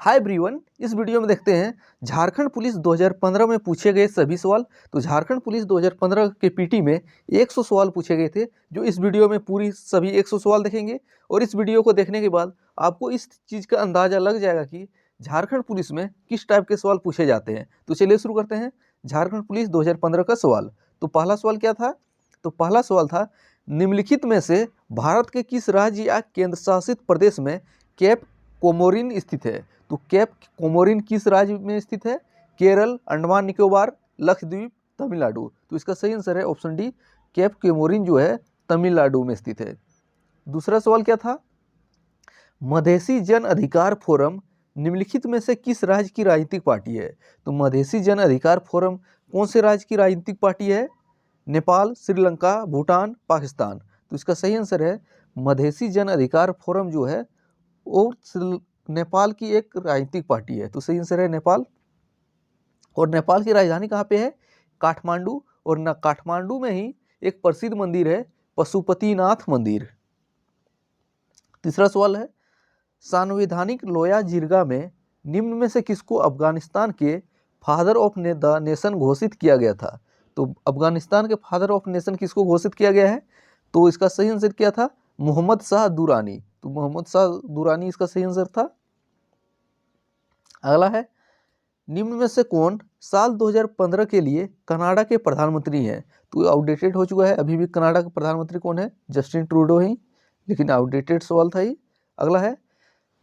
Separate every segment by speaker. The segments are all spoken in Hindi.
Speaker 1: हाय एवरीवन, इस वीडियो में देखते हैं झारखंड पुलिस 2015 में पूछे गए सभी सवाल। तो झारखंड पुलिस 2015 के पीटी में 100 सवाल पूछे गए थे, जो इस वीडियो में पूरी सभी 100 सवाल देखेंगे। और इस वीडियो को देखने के बाद आपको इस चीज़ का अंदाज़ा लग जाएगा कि झारखंड पुलिस में किस टाइप के सवाल पूछे जाते हैं। तो चलिए शुरू करते हैं झारखंड पुलिस 2015 का सवाल। तो पहला सवाल क्या था? तो पहला सवाल था, निम्नलिखित में से भारत के किस राज्य या केंद्र शासित प्रदेश में कैप कोमोरिन स्थित है? तो कैप कोमोरिन किस राज्य में स्थित है? केरल, अंडमान निकोबार, लक्षद्वीप, तमिलनाडु। तो इसका सही आंसर है ऑप्शन डी, कैप कोमोरिन जो है तमिलनाडु में स्थित है। दूसरा सवाल क्या था? मधेसी जन अधिकार फोरम निम्नलिखित में से किस राज्य की राजनीतिक पार्टी है? तो मधेसी जन अधिकार फोरम कौन से राज्य की राजनीतिक पार्टी है? नेपाल, श्रीलंका, भूटान, पाकिस्तान। तो इसका सही आंसर है मधेसी जन अधिकार फोरम जो है वो नेपाल की एक राजनीतिक पार्टी है। तो सही आंसर है नेपाल। और नेपाल की राजधानी कहाँ पे है? काठमांडू। और न काठमांडू में ही एक प्रसिद्ध मंदिर है, पशुपतिनाथ मंदिर। तीसरा सवाल है, संवैधानिक लोया जिरगा में निम्न में से किसको अफगानिस्तान के फादर ऑफ द नेशन घोषित किया गया था? तो अफगानिस्तान के फादर ऑफ नेशन किसको घोषित किया गया है? तो इसका सही आंसर क्या था? मोहम्मद शाह दुरानी। तो मोहम्मद शाह दुरानी इसका सही आंसर था। अगला है, निम्न में से कौन साल 2015 के लिए कनाडा के प्रधानमंत्री हैं? तो आउटडेटेड हो चुका है, अभी भी कनाडा के प्रधानमंत्री कौन है? जस्टिन ट्रूडो ही, लेकिन आउटडेटेड सवाल था ये। अगला है,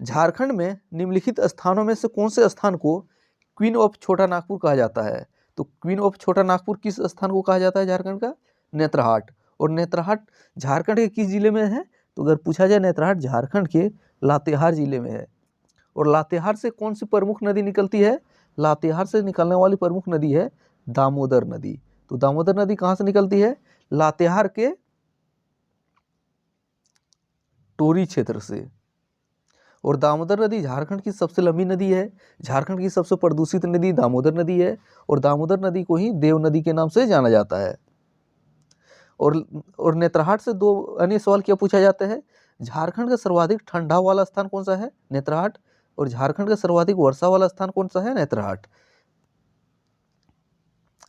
Speaker 1: झारखंड में निम्नलिखित स्थानों में से कौन से स्थान को क्वीन ऑफ छोटा नागपुर कहा जाता है? तो क्वीन ऑफ छोटा नागपुर किस स्थान को कहा जाता है झारखंड का? नेत्रहाट। और नेत्रहाट झारखंड के किस जिले में है? तो अगर पूछा जाए, नेत्रहाट झारखंड के लातेहार जिले में है। और लातेहार से कौन सी प्रमुख नदी निकलती है? लातेहार से निकलने वाली प्रमुख नदी है दामोदर नदी। तो दामोदर नदी कहाँ से निकलती है? लातेहार के टोरी क्षेत्र से। और दामोदर नदी झारखंड की सबसे लंबी नदी है, झारखंड की सबसे प्रदूषित नदी दामोदर नदी है। और दामोदर नदी को ही देव नदी के नाम से जाना जाता है। और नेत्रहाट से दो अन्य सवाल क्या पूछा जाता है? झारखंड का सर्वाधिक ठंडा वाला स्थान कौन सा है? नेत्रहाट। और झारखंड का सर्वाधिक वर्षा वाला स्थान कौन सा है? नेत्रहाट।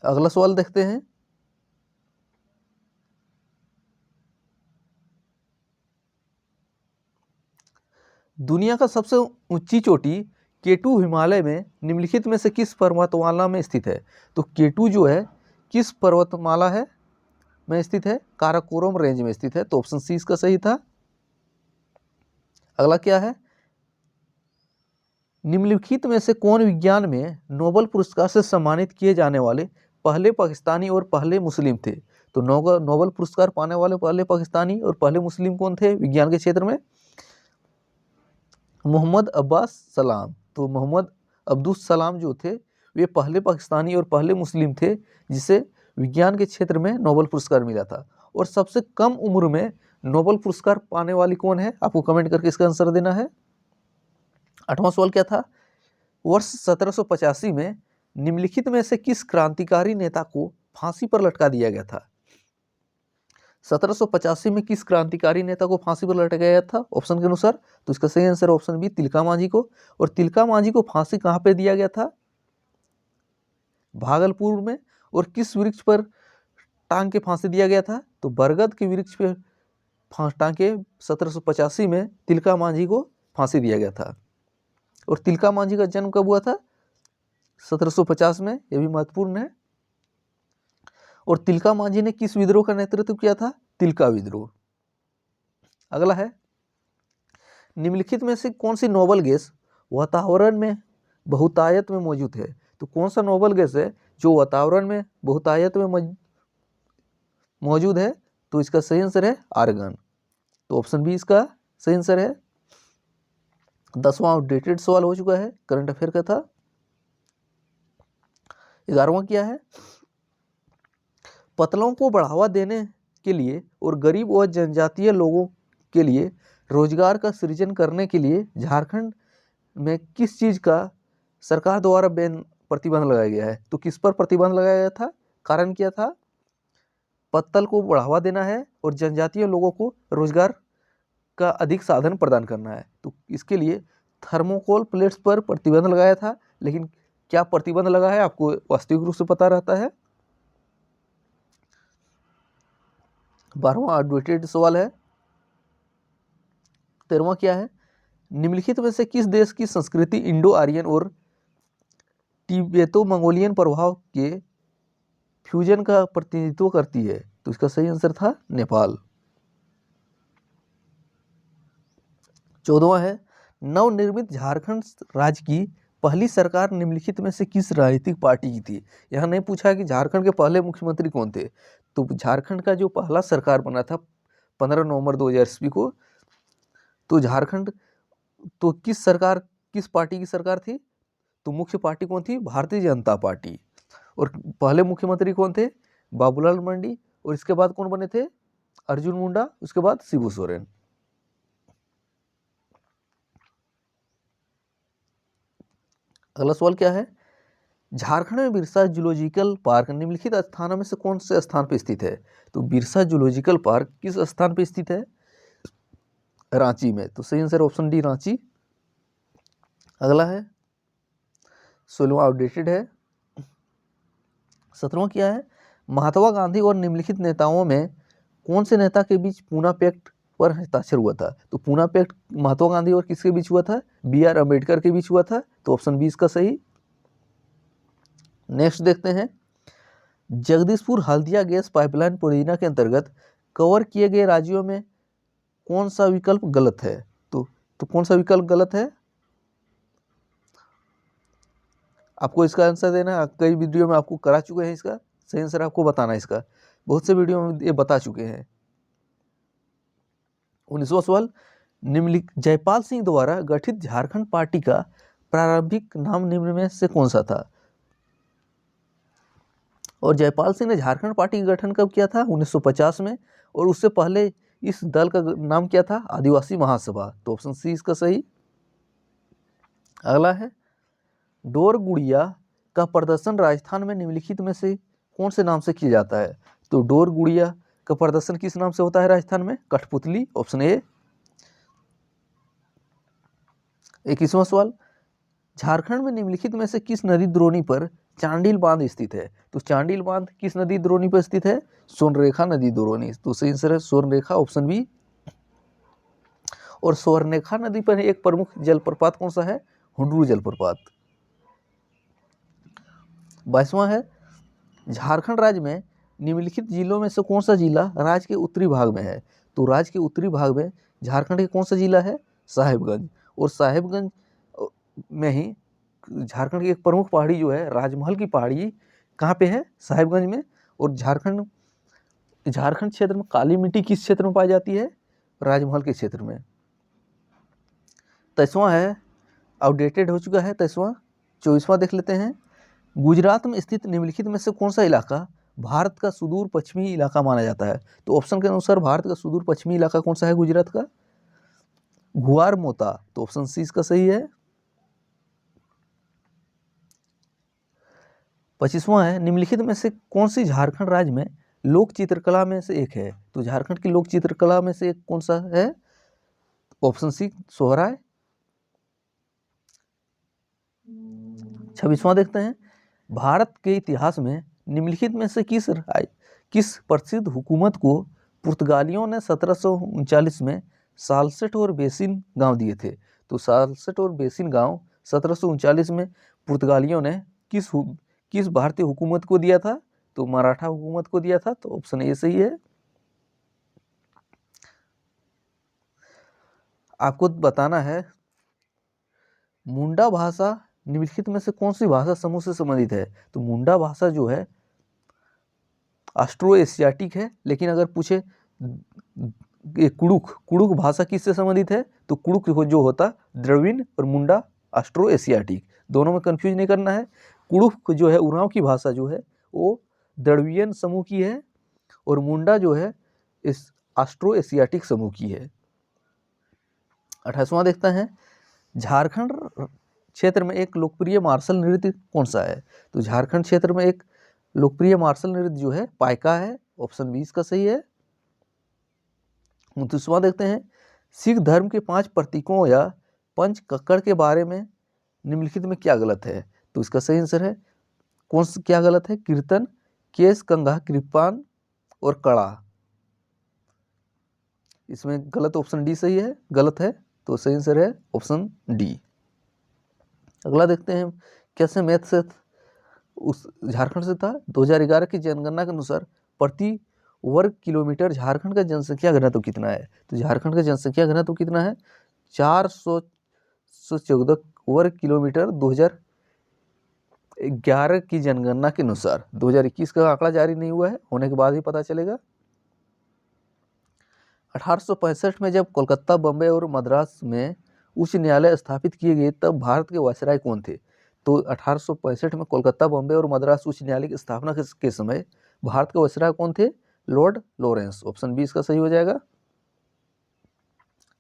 Speaker 1: अगला सवाल देखते हैं, दुनिया का सबसे ऊंची चोटी केटू हिमालय में निम्नलिखित में से किस पर्वतमाला में स्थित है? तो केटू जो है किस पर्वतमाला है में स्थित है? काराकोरम रेंज में स्थित है। तो ऑप्शन सी इसका सही था। अगला क्या है, निम्नलिखित में से कौन विज्ञान में नोबेल पुरस्कार से सम्मानित किए जाने वाले पहले पाकिस्तानी और पहले मुस्लिम थे? तो नोबेल पुरस्कार पाने वाले पहले पाकिस्तानी और पहले मुस्लिम कौन थे विज्ञान के क्षेत्र में? मोहम्मद अब्बास सलाम। तो मोहम्मद अब्दुल सलाम जो थे वे पहले पाकिस्तानी और पहले मुस्लिम थे जिसे विज्ञान के क्षेत्र में नोबेल पुरस्कार मिला था। और सबसे कम उम्र में नोबेल पुरस्कार पाने वाली कौन है? आपको कमेंट करके इसका आंसर देना है। 8वां सवाल क्या था? वर्ष 1785 में निम्नलिखित में से किस क्रांतिकारी नेता को फांसी पर लटका दिया गया था? 1785 में किस क्रांतिकारी नेता को फांसी पर लटकाया गया था ऑप्शन के अनुसार? तो इसका सही answer option B, Tilka Manjhi को। और तिलका मांझी को फांसी कहाँ पे दिया गया था? भागलपुर में। और किस वृक्ष पर टांग के फांसी दिया गया था? तो बरगद के वृक्ष पे टांग के 1785 में तिलका मांझी को फांसी दिया गया था। और तिलका मांझी का जन्म कब हुआ था? 1750 में, यह भी महत्वपूर्ण है। और तिलका मांझी ने किस विद्रोह का नेतृत्व किया था? तिलका विद्रोह। अगला है, निम्नलिखित में से कौन सी नोबेल गैस वातावरण में बहुतायत में मौजूद है? तो कौन सा नोबेल गैस है जो वातावरण में बहुतायत में मौजूद है? तो इसका सही आंसर है आर्गन। तो ऑप्शन बी इसका सही आंसर है। 10वां आउटडेटेड सवाल हो चुका है, करंट अफेयर का था। 11वां क्या है, पतलों को बढ़ावा देने के लिए और गरीब और जनजातीय लोगों के लिए रोजगार का सृजन करने के लिए झारखंड में किस चीज़ का सरकार द्वारा प्रतिबंध लगाया गया है? तो किस पर प्रतिबंध लगाया गया था? कारण क्या था? पत्तल को बढ़ावा देना है और जनजातीय लोगों को रोजगार का अधिक साधन प्रदान करना है। तो इसके लिए थर्मोकोल प्लेट्स पर प्रतिबंध लगाया था, लेकिन क्या प्रतिबंध लगा है आपको वास्तविक रूप से पता रहता है। 12वां आउटडेटेड सवाल है। 13वां क्या है, निम्नलिखित में से किस देश की संस्कृति इंडो आर्यन और टिबेतो मंगोलियन प्रभाव के फ्यूजन का प्रतिनिधित्व करती है? तो इसका सही आंसर था नेपाल। 14वां है, नवनिर्मित झारखंड राज्य की पहली सरकार निम्नलिखित में से किस राजनीतिक पार्टी की थी? यह नहीं पूछा कि झारखंड के पहले मुख्यमंत्री कौन थे, तो झारखंड का जो पहला सरकार बना था 15 नवंबर 2000 ईस्वी को, तो झारखंड तो किस पार्टी की सरकार थी? तो मुख्य पार्टी कौन थी? भारतीय जनता पार्टी। और पहले मुख्यमंत्री कौन थे? बाबूलाल मरांडी। और इसके बाद कौन बने थे? अर्जुन मुंडा। उसके बाद शिबू सोरेन। अगला सवाल क्या है, झारखंड में बिरसा जूलॉजिकल पार्क निम्नलिखित स्थानों में से कौन से स्थान पर स्थित है? तो बिरसा जूलॉजिकल पार्क किस स्थान पर स्थित है? रांची में। तो सही आंसर ऑप्शन डी, रांची। अगला है 16वां आउटडेटेड है। 17वां क्या है, महात्मा गांधी और निम्नलिखित नेताओं में कौन से नेता के बीच पूना पैक्ट पर हस्ताक्षर हुआ था? तो पूना पैक्ट महात्मा गांधी और किसके बीच हुआ था? बी.आर. अम्बेडकर के बीच हुआ था। तो ऑप्शन बी इसका सही। नेक्स्ट देखते हैं, जगदीशपुर हल्दिया गैस पाइपलाइन परियोजना के अंतर्गत कवर किए गए राज्यों में कौन सा विकल्प गलत है? तो कौन सा विकल्प गलत है? आपको इसका आंसर देना है। कई वीडियो में आपको करा चुके हैं, इसका सही आंसर आपको बताना है। इसका बहुत से वीडियो में ये बता चुके हैं। 19वां सवाल, निम्नलिखित जयपाल सिंह द्वारा गठित झारखंड पार्टी का प्रारंभिक नाम निम्न में से कौन सा था? और जयपाल सिंह ने झारखंड पार्टी का गठन कब किया था? 1950 में। और उससे पहले इस दल का नाम क्या था? आदिवासी महासभा। तो ऑप्शन सी इसका सही। अगला है, डोर गुड़िया का प्रदर्शन राजस्थान में निम्नलिखित में से कौन से नाम से किया जाता है? तो डोर गुड़िया का प्रदर्शन किस नाम से होता है राजस्थान में? कठपुतली। Option A. 21वां सवाल, झारखंड में निम्नलिखित में से किस नदी द्रोणी पर चांडिल बांध स्थित है? तो चांडिल बांध किस नदी द्रोणी पर स्थित है? स्वर्णरेखा नदी द्रोणी। तो सही आंसर है स्वर्णरेखा, ऑप्शन बी। और स्वर्णरेखा नदी पर एक प्रमुख जलप्रपात कौन सा है? हुंडरू जलप्रपात। 22वां है, झारखंड राज्य में निम्नलिखित जिलों में से कौन सा जिला राज्य के उत्तरी भाग में है? तो राज्य के उत्तरी भाग में झारखंड के कौन सा जिला है? साहेबगंज। और साहेबगंज में ही झारखंड की एक प्रमुख पहाड़ी जो है राजमहल की पहाड़ी कहाँ पे है? साहेबगंज में। और झारखंड क्षेत्र में काली मिट्टी किस क्षेत्र में पाई जाती है? राजमहल के क्षेत्र में। 23वां है, आउटडेटेड हो चुका है 23वां। 24वां देख लेते हैं, गुजरात में स्थित निम्नलिखित में से कौन सा इलाका भारत का सुदूर पश्चिमी इलाका माना जाता है? तो ऑप्शन के अनुसार भारत का सुदूर पश्चिमी इलाका कौन सा है गुजरात का? गुआर मोता। तो ऑप्शन सी इसका सही है। 25वां है, निम्नलिखित में से कौन सी झारखंड राज्य में लोक चित्रकला में से एक है? तो झारखंड की लोक चित्रकला में से एक कौन सा है? Option C Sohrai. 26वां देखते हैं, भारत के इतिहास में निम्नलिखित में से किस प्रसिद्ध हुकूमत को पुर्तगालियों ने 1739 में साल्सेट और बेसिन गांव दिए थे? तो साल्सेट और बेसिन गांव 1739 में पुर्तगालियों ने किस भारतीय हुकूमत को दिया था? तो मराठा हुकूमत को दिया था। तो ऑप्शन ए सही है। आपको बताना है, मुंडा भाषा निम्नलिखित में से कौन सी भाषा समूह से संबंधित है? तो मुंडा भाषा जो है ऑस्ट्रो एशियाटिक है। लेकिन अगर पूछे कुड़ुक भाषा किससे संबंधित है? तो कुड़ुक जो होता द्रविड़ और मुंडा ऑस्ट्रो एशियाटिक, दोनों में कंफ्यूज नहीं करना है। कुड़ुक जो है उरांव की भाषा जो है वो द्रविडियन समूह की है, और मुंडा जो है इस ऑस्ट्रो एशियाटिक समूह की है। 28वां देखते हैं, झारखंड क्षेत्र में एक लोकप्रिय मार्शल नृत्य कौन सा है? तो झारखंड क्षेत्र में एक लोकप्रिय मार्शल नृत्य जो है पाइका है। ऑप्शन बी इसका सही है। 29वां देखते हैं, सिख धर्म के 5 प्रतीकों या पंच कक्कड़ के बारे में निम्नलिखित में क्या गलत है? तो इसका सही आंसर है क्या गलत है? कीर्तन, केस, कंघा, कृपान और कड़ा। इसमें गलत ऑप्शन डी सही है, गलत है, तो सही आंसर है ऑप्शन डी। अगला देखते हैं कैसे मैथ से उस झारखंड से था। 2011 की जनगणना के अनुसार प्रति वर्ग किलोमीटर झारखंड का जनसंख्या घनत्व कितना है? तो झारखंड का जनसंख्या घनत्व कितना है? 414 वर्ग किलोमीटर 2011 की जनगणना के अनुसार। 2021 का आंकड़ा जारी नहीं हुआ है, होने के बाद ही पता चलेगा। 1865 में जब कोलकाता, बम्बई और मद्रास में उच्च न्यायालय स्थापित किए गए तब भारत के वायसराय कौन थे? तो 1865 में कोलकाता, बम्बई और मद्रास उच्च न्यायालय की स्थापना के समय भारत के वायसराय कौन थे? Lord Lawrence. ऑप्शन बी इसका सही हो जाएगा।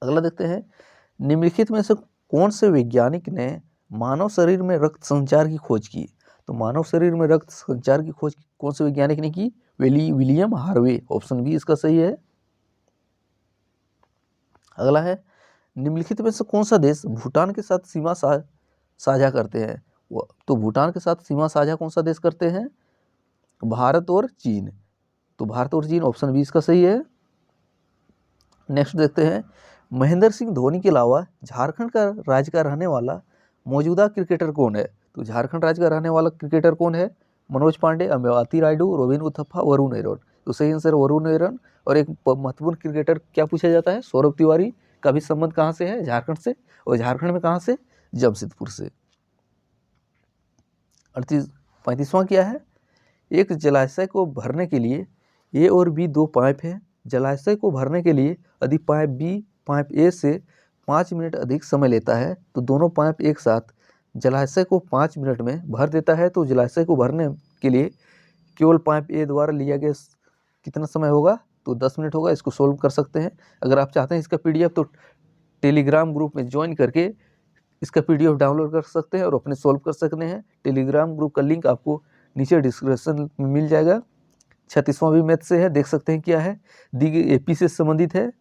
Speaker 1: अगला देखते हैं निम्नलिखित में से कौन से वैज्ञानिक ने मानव शरीर में रक्त संचार की खोज की? तो मानव शरीर में रक्त संचार की खोज कौन से वैज्ञानिक ने की? William Harvey. ऑप्शन बी इसका सही है। अगला है निम्नलिखित में से कौन सा देश भूटान के साथ सीमा साझा करते हैं? तो भूटान के साथ सीमा साझा कौन सा देश करते हैं? भारत और चीन। तो भारत और चीन, ऑप्शन बी इसका सही है। नेक्स्ट देखते हैं महेंद्र सिंह धोनी के अलावा झारखंड का राज्य का रहने वाला मौजूदा क्रिकेटर कौन है? तो झारखंड राज्य का रहने वाला क्रिकेटर कौन है? मनोज पांडे, अम्बेवाती रायडू, रोबिन उथप्पा, वरुण एरोन। तो सही आंसर वरुण एरोन। और एक महत्वपूर्ण क्रिकेटर क्या पूछा जाता है? सौरभ तिवारी का भी संबंध कहाँ से है? झारखंड से। और झारखंड में कहाँ से? जमशेदपुर से। 35वां क्या है? एक जलाशय को भरने के लिए ए और बी दो पाइप हैं। जलाशय को भरने के लिए यदि पाइप बी पाइप ए से 5 मिनट अधिक समय लेता है तो दोनों पाइप एक साथ जलाशय को 5 मिनट में भर देता है। तो जलाशय को भरने के लिए केवल पाइप ए द्वारा लिया गया कितना समय होगा? तो 10 मिनट होगा। इसको सोल्व कर सकते हैं। अगर आप चाहते हैं इसका पीडीएफ तो टेलीग्राम ग्रुप में ज्वाइन करके इसका पीडीएफ डाउनलोड कर सकते हैं और अपने सोल्व कर सकते हैं। टेलीग्राम ग्रुप का लिंक आपको नीचे डिस्क्रिप्शन में मिल जाएगा। 36वां भी मैथ से है, देख सकते हैं क्या है। दी गई एपी से संबंधित है।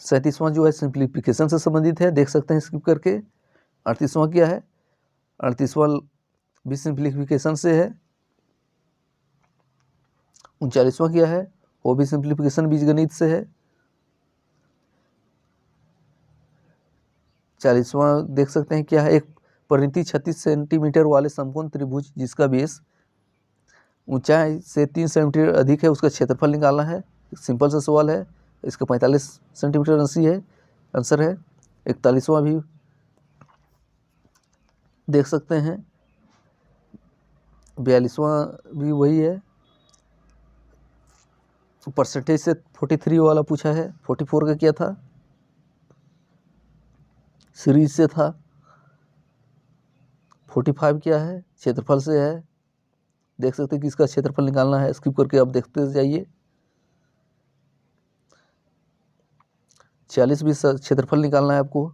Speaker 1: 37वां जो है सिंप्लीफिकेशन से संबंधित है, देख सकते हैं स्किप करके। 38वां क्या है? 38वां भी सिंप्लीफिकेशन से है। 39वां क्या है? वो भी सिंप्लीफिकेशन बीजगणित से है। 40वां देख सकते हैं क्या है? एक परिधि 36 सेंटीमीटर वाले समकोण त्रिभुज जिसका बेस ऊंचाई से 3 सेंटीमीटर अधिक है, उसका क्षेत्रफल निकालना है। सिंपल सा सवाल है। इसका 45 सेंटीमीटर आंसर है। 41वां भी देख सकते हैं। 42वां भी वही है। परसेंटेज से 43 वाला पूछा है। 44 का क्या था? सीरीज से था। 45 क्या है? क्षेत्रफल से है। देख सकते हैं कि इसका क्षेत्रफल निकालना है। स्किप करके आप देखते जाइए। 46 भी क्षेत्रफल निकालना है आपको।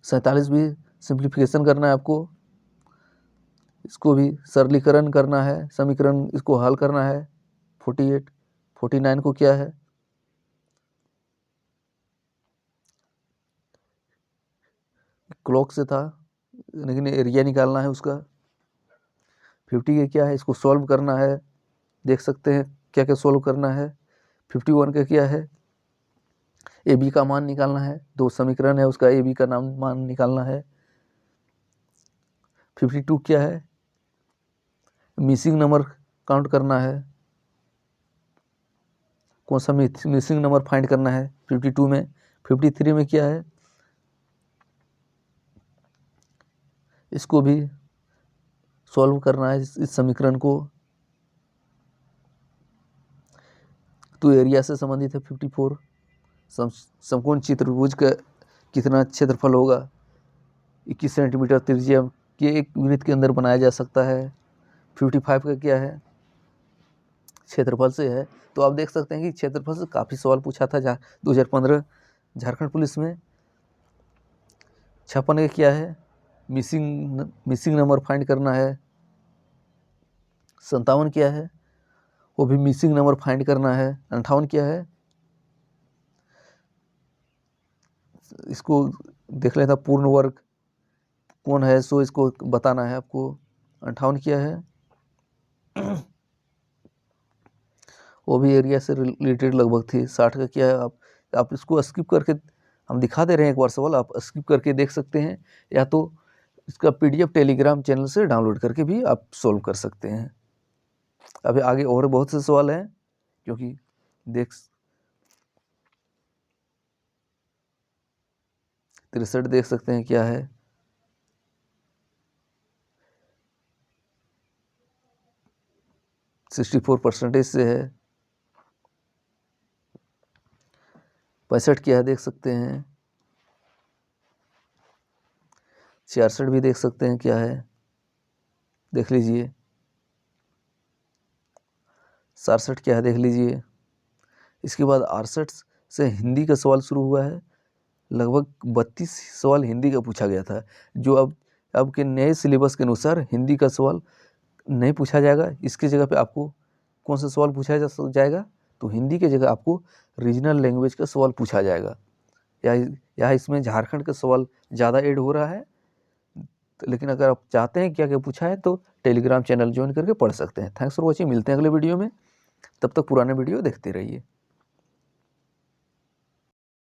Speaker 1: 47 भी सिंप्लीफिकेशन करना है आपको। इसको भी सरलीकरण करना है, समीकरण इसको हल करना है। 48 49 को क्या है? क्लॉक से था, लेकिन एरिया निकालना है उसका। 50 का क्या है? इसको सॉल्व करना है। देख सकते हैं क्या क्या सॉल्व करना है। 51 का क्या है? ए बी का मान निकालना है। दो समीकरण है, उसका ए बी का मान निकालना है। 52 क्या है? मिसिंग नंबर काउंट करना है। कौन सा मिसिंग नंबर फाइंड करना है 52 में। 53 में क्या है? इसको भी सॉल्व करना है, इस समीकरण को। तो एरिया से संबंधित है 54। समकोण चतुर्भुज का कितना क्षेत्रफल होगा? 21 सेंटीमीटर त्रिज्या के एक यूनिट के अंदर बनाया जा सकता है। 55 का क्या है? क्षेत्रफल से है। तो आप देख सकते हैं कि क्षेत्रफल से काफ़ी सवाल पूछा था 2015 झारखंड पुलिस में। 56 का क्या है? मिसिंग नंबर फाइंड करना है। 57 क्या है? वो भी मिसिंग नंबर फाइंड करना है। 58 क्या है, इसको देख लेता पूर्ण वर्ग कौन है, सो इसको बताना है आपको। 58 क्या है, वो भी एरिया से रिलेटेड लगभग थी। 60 का क्या है, आप इसको स्किप करके, हम दिखा दे रहे हैं एक बार सवाल, आप स्किप करके देख सकते हैं, या तो इसका पीडीएफ टेलीग्राम चैनल से डाउनलोड करके भी आप सोल्व कर सकते हैं। अभी आगे और बहुत से सवाल हैं, क्योंकि देख 63 देख सकते हैं क्या है, 64% से है। 65 क्या है देख सकते हैं, 66 भी देख सकते हैं क्या है, देख लीजिए। 67 क्या है देख लीजिए। इसके बाद 68 से हिंदी का सवाल शुरू हुआ है। लगभग 32 सवाल हिंदी का पूछा गया था, जो अब के नए सिलेबस के अनुसार हिंदी का सवाल नहीं पूछा जाएगा। इसकी जगह पे आपको कौन सा सवाल पूछा जाएगा, तो हिंदी की जगह आपको रीजनल लैंग्वेज का सवाल पूछा जाएगा। या इसमें झारखंड का सवाल ज़्यादा ऐड हो रहा है, लेकिन अगर आप चाहते हैं क्या क्या पूछा है, तो टेलीग्राम चैनल ज्वाइन करके पढ़ सकते हैं। थैंक्स फॉर वॉचिंग, मिलते हैं अगले वीडियो में, तब तक पुराने वीडियो देखते रहिए।